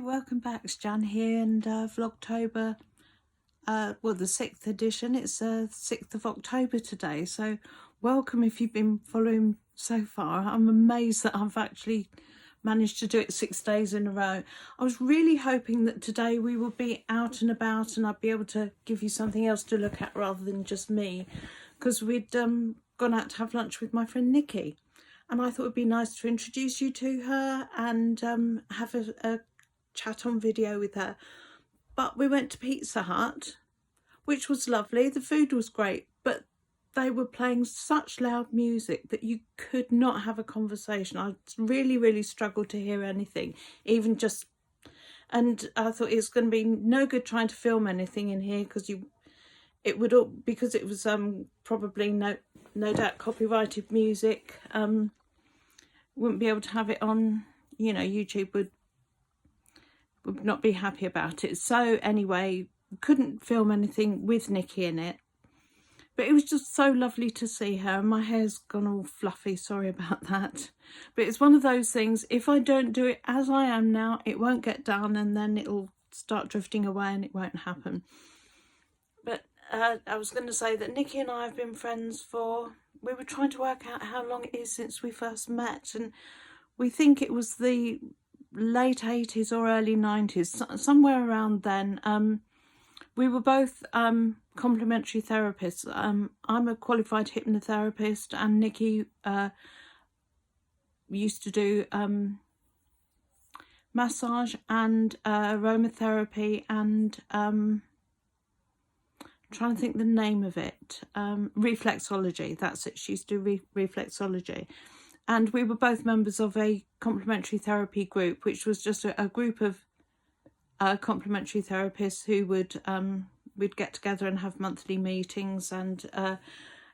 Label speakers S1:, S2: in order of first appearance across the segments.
S1: welcome back. It's Jan here, and Vlogtober, well, the 6th edition. It's 6th of October today, so welcome if you've been following so far. I'm amazed that I've actually managed to do it 6 days in a row. I was really hoping that today we would be out and about and I'd be able to give you something else to look at rather than just me, because we'd gone out to have lunch with my friend Nikki. And I thought it'd be nice to introduce you to her and have a chat on video with her. But we went to Pizza Hut, which was lovely. The food was great, but they were playing such loud music that you could not have a conversation. I really struggled to hear anything, even just... And I thought it's going to be no good trying to film anything in here, because it would all, because it was probably no doubt copyrighted music. Wouldn't be able to have it on, you know, YouTube would not be happy about it. So anyway, couldn't film anything with Nikki in it, but it was just so lovely to see her. My hair's gone all fluffy, sorry about that, but it's one of those things, if I don't do it as I am now, it won't get done, and then it'll start drifting away and it won't happen. But I was going to say that Nikki and I have been friends for... We were trying to work out how long it is since we first met, and we think it was the late 80s or early 90s, somewhere around then. We were both complementary therapists. I'm a qualified hypnotherapist, and Nikki used to do massage and aromatherapy and... trying to think the name of it, reflexology, that's it. She used to do reflexology, and we were both members of a complementary therapy group, which was just a group of complementary therapists who would we'd get together and have monthly meetings, and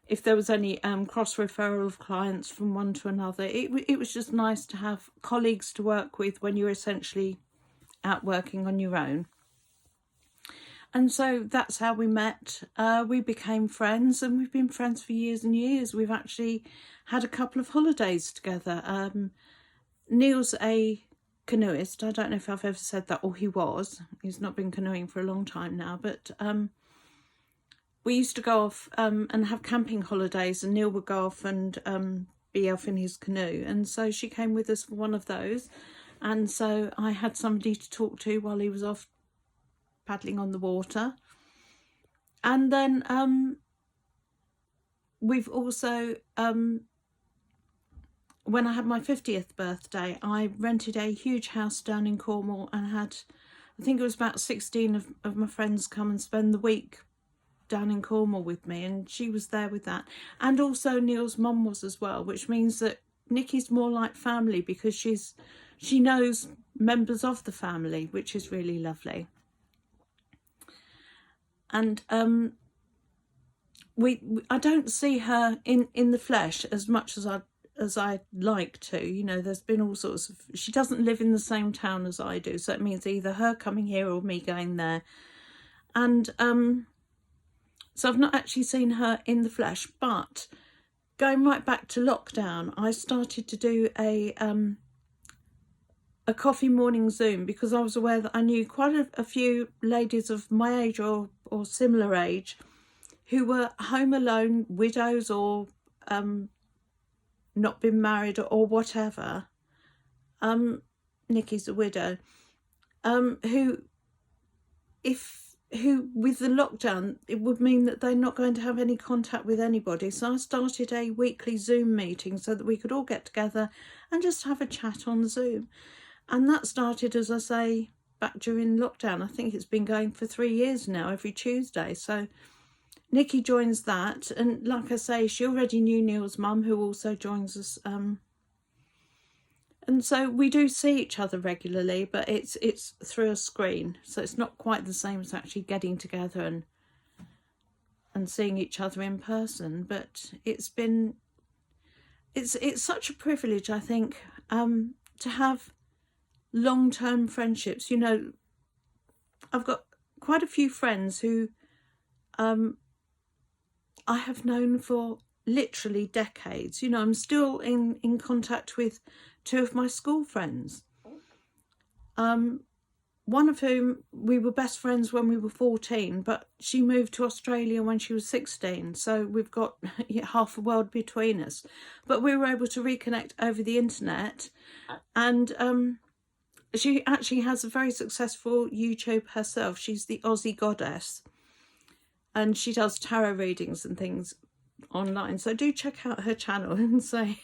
S1: if there was any cross referral of clients from one to another, it was just nice to have colleagues to work with when you're essentially out working on your own. And so that's how we met. We became friends, and we've been friends for years and years. We've actually had a couple of holidays together. Neil's a canoeist. I don't know if I've ever said that, or he was. He's not been canoeing for a long time now, but we used to go off and have camping holidays, and Neil would go off and be off in his canoe. And so she came with us for one of those. And so I had somebody to talk to while he was off paddling on the water. And then we've also when I had my 50th birthday, I rented a huge house down in Cornwall and had, I think it was about 16 of my friends come and spend the week down in Cornwall with me, and she was there with that. And also Neil's mum was as well, which means that Nikki's more like family, because she knows members of the family, which is really lovely. And I don't see her in the flesh as much as I'd like to. You know, there's been all sorts of... She doesn't live in the same town as I do, so it means either her coming here or me going there. And so I've not actually seen her in the flesh. But going right back to lockdown, I started to do a coffee morning Zoom, because I was aware that I knew quite a few ladies of my age or similar age who were home alone, widows, or not been married or whatever. Nikki's a widow, who with the lockdown, it would mean that they're not going to have any contact with anybody. So I started a weekly Zoom meeting so that we could all get together and just have a chat on Zoom. And that started, as I say, back during lockdown. I think it's been going for 3 years now, every Tuesday. So Nikki joins that. And like I say, she already knew Neil's mum, who also joins us. And so we do see each other regularly, but it's through a screen. So it's not quite the same as actually getting together and seeing each other in person. But it's such a privilege, I think, to have long-term friendships. You know, I've got quite a few friends who I have known for literally decades. You know, I'm still in contact with 2 of my school friends. one of whom we were best friends when we were 14, but she moved to Australia when she was 16. So we've got half a world between us. But we were able to reconnect over the internet. And she actually has a very successful YouTube herself. She's the Aussie Goddess. And she does tarot readings and things online. So do check out her channel and say,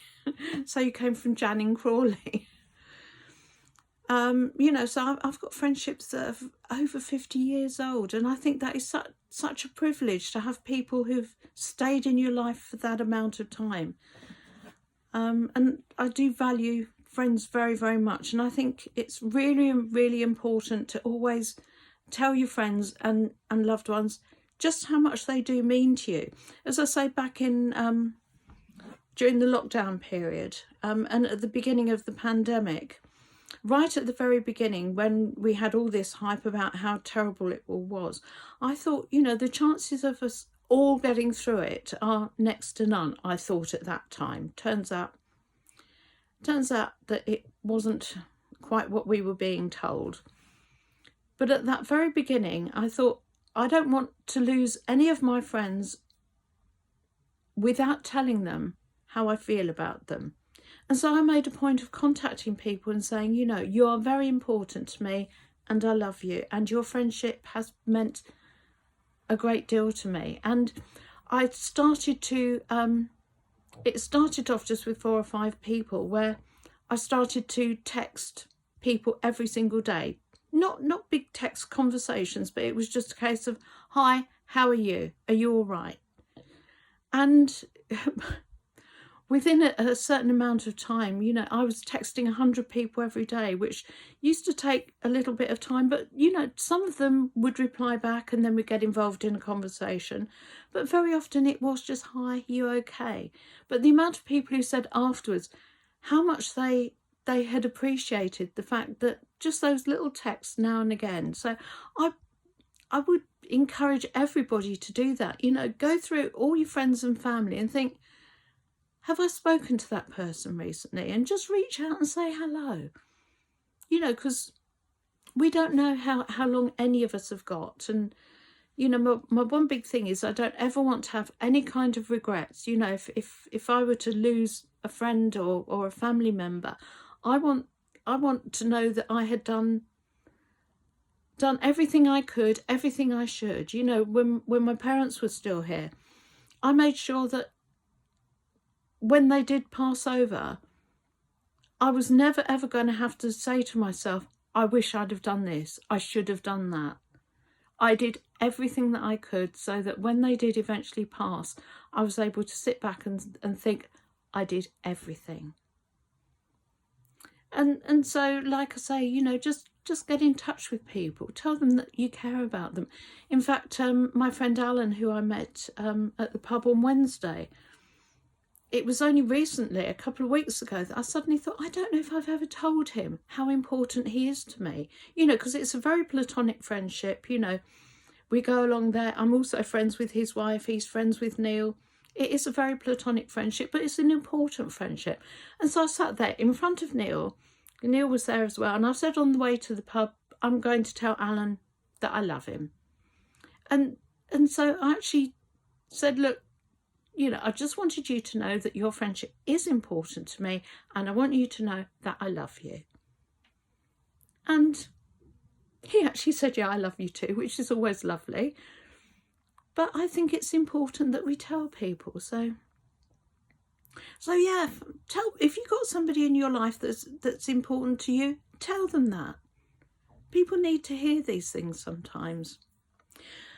S1: so you came from Janine Crawley. You know, so I've got friendships that are over 50 years old, and I think that is such a privilege to have people who've stayed in your life for that amount of time. And I do value friends very, very much, and I think it's really, really important to always tell your friends and loved ones just how much they do mean to you. As I say, back in during the lockdown period, and at the beginning of the pandemic, right at the very beginning, when we had all this hype about how terrible it all was, I thought, you know, the chances of us all getting through it are next to none, I thought at that time. Turns out that it wasn't quite what we were being told. But at that very beginning, I thought, I don't want to lose any of my friends without telling them how I feel about them. And so I made a point of contacting people and saying, you know, you are very important to me and I love you, and your friendship has meant a great deal to me. And I started to, it started off just with 4 or 5 people, where I started to text people every single day. Not big text conversations, but it was just a case of, hi, how are you? Are you all right? And within a certain amount of time, you know, I was texting 100 people every day, which used to take a little bit of time. But, you know, some of them would reply back and then we'd get involved in a conversation. But very often it was just, hi, you okay? But the amount of people who said afterwards how much they had appreciated the fact that just those little texts now and again. So I would encourage everybody to do that. You know, go through all your friends and family and think, have I spoken to that person recently? And just reach out and say hello. You know, because we don't know how long any of us have got. And, you know, my one big thing is I don't ever want to have any kind of regrets. You know, if I were to lose a friend or a family member, I want to know that I had done everything I could, everything I should. You know, when my parents were still here, I made sure that when they did pass over, I was never ever going to have to say to myself, I wish I'd have done this, I should have done that. I did everything that I could so that when they did eventually pass, I was able to sit back and think, I did everything. And so, like I say, you know, just get in touch with people. Tell them that you care about them. In fact, my friend Alan, who I met at the pub on Wednesday, it was only recently, a couple of weeks ago, that I suddenly thought, I don't know if I've ever told him how important he is to me. You know, because it's a very platonic friendship. You know, we go along there. I'm also friends with his wife. He's friends with Neil. It is a very platonic friendship, but it's an important friendship. And so I sat there in front of Neil. Neil was there as well. And I said on the way to the pub, I'm going to tell Alan that I love him. And so I actually said, look, you know, I just wanted you to know that your friendship is important to me, and I want you to know that I love you. And he actually said, yeah, I love you too, which is always lovely. But I think it's important that we tell people. So yeah, if you've got somebody in your life that's important to you, tell them that. People need to hear these things sometimes.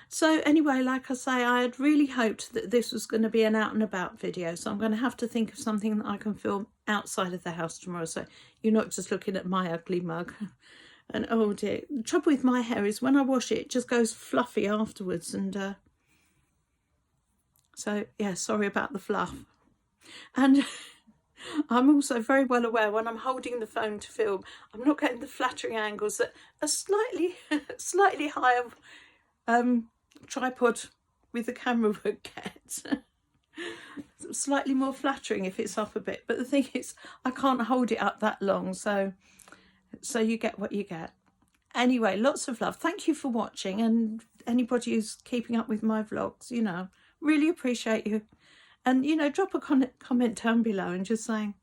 S1: So anyway, like I say, I had really hoped that this was going to be an out and about video. So I'm going to have to think of something that I can film outside of the house tomorrow. So you're not just looking at my ugly mug. And oh dear, the trouble with my hair is when I wash it, it just goes fluffy afterwards. And so yeah, sorry about the fluff. And I'm also very well aware when I'm holding the phone to film, I'm not getting the flattering angles that a slightly higher tripod with the camera would get. Slightly more flattering if it's up a bit, but the thing is I can't hold it up that long, so you get what you get. Anyway, lots of love. Thank you for watching, and anybody who's keeping up with my vlogs, you know, really appreciate you. And, you know, drop a comment down below and just say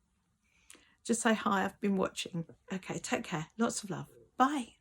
S1: hi, I've been watching. Okay, take care. Lots of love. Bye.